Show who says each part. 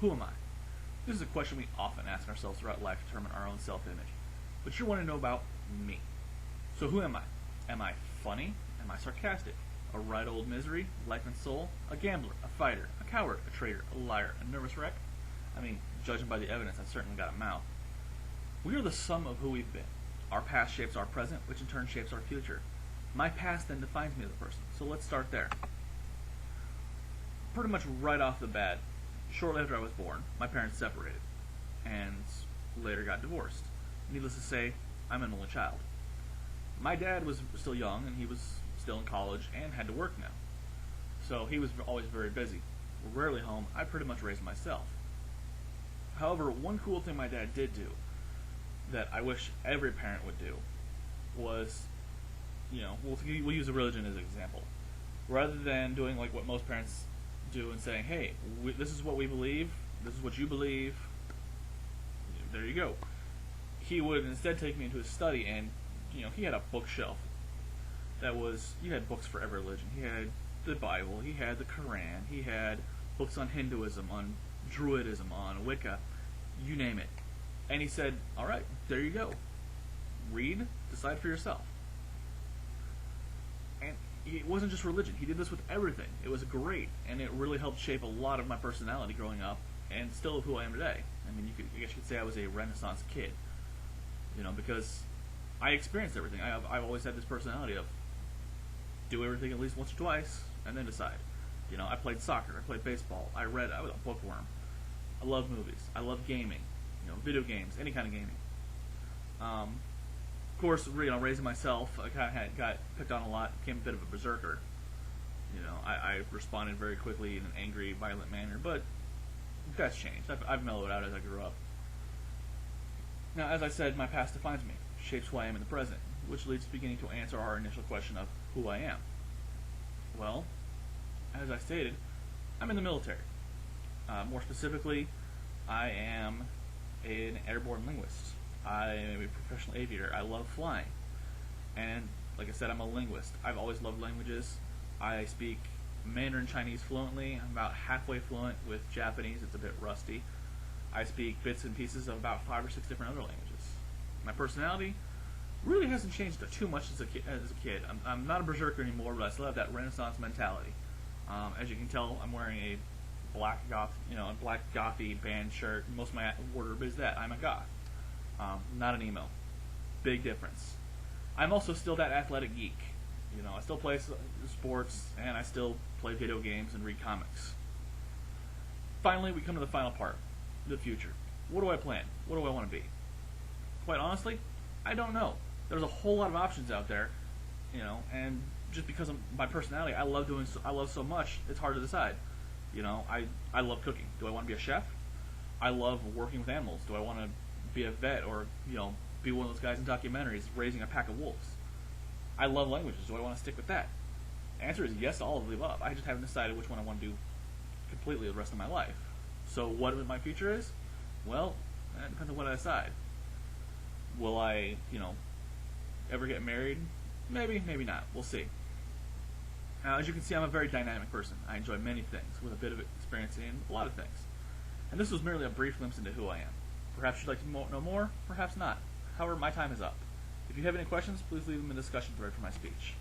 Speaker 1: Who am I? This is a question we often ask ourselves throughout life to determine our own self-image. But you want to know about me. So who am I? Am I funny? Am I sarcastic? A right old misery, life and soul? A gambler? A fighter? A coward? A traitor? A liar? A nervous wreck? I mean, judging by the evidence, I've certainly got a mouth. We are the sum of who we've been. Our past shapes our present, which in turn shapes our future. My past then defines me as a person. So let's start there. Pretty much right off the bat, shortly after I was born, my parents separated and later got divorced. Needless to say, I'm an only child. My dad was still young and he was still in college and had to work now. So he was always very busy. Rarely home. I pretty much raised myself. However, one cool thing my dad did do that I wish every parent would do was, we'll use a religion as an example. Rather than doing like what most parents do and saying, hey, this is what we believe, this is what you believe, there you go. He would instead take me into his study and, he had a bookshelf that was, you had books for every religion. He had the Bible, he had the Quran, he had books on Hinduism, on Druidism, on Wicca, you name it. And he said, alright, there you go. Read, decide for yourself. And it wasn't just religion. He did this with everything. It was great, and it really helped shape a lot of my personality growing up, and still who I am today. I mean, I guess you could say I was a Renaissance kid, because I experienced everything. I've always had this personality of do everything at least once or twice, and then decide. I played soccer, I played baseball, I read, I was a bookworm. I love movies, I love gaming, video games, any kind of gaming. Of course, raising myself, I kind of got picked on a lot, became a bit of a berserker. I responded very quickly in an angry, violent manner, but that's changed. I've mellowed out as I grew up. Now, as I said, my past defines me, shapes who I am in the present, which leads to beginning to answer our initial question of who I am. Well, as I stated, I'm in the military. More specifically, I am an airborne linguist. I am a professional aviator. I love flying. And like I said, I'm a linguist. I've always loved languages. I speak Mandarin Chinese fluently. I'm about halfway fluent with Japanese. It's a bit rusty. I speak bits and pieces of about 5 or 6 different other languages. My personality really hasn't changed too much as a kid. I'm not a berserker anymore, but I still have that Renaissance mentality. As you can tell, I'm wearing a black gothy band shirt. Most of my wardrobe is that. I'm a goth, not an emo. Big difference. I'm also still that athletic geek. I still play sports, and I still play video games and read comics. Finally, we come to the final part, the future. What do I plan? What do I want to be? Quite honestly, I don't know. There's a whole lot of options out there, and just because of my personality, I love so much, it's hard to decide. I love cooking. Do I want to be a chef? I love working with animals. Do I want to be a vet or, be one of those guys in documentaries raising a pack of wolves? I love languages. Do I want to stick with that? The answer is yes to all of the above. I just haven't decided which one I want to do completely the rest of my life. So what my future is? Well, that depends on what I decide. Will I, ever get married? Maybe, maybe not. We'll see. Now, as you can see, I'm a very dynamic person. I enjoy many things, with a bit of experience in a lot of things. And this was merely a brief glimpse into who I am. Perhaps you'd like to know more, perhaps not. However, my time is up. If you have any questions, please leave them in the discussion thread for my speech.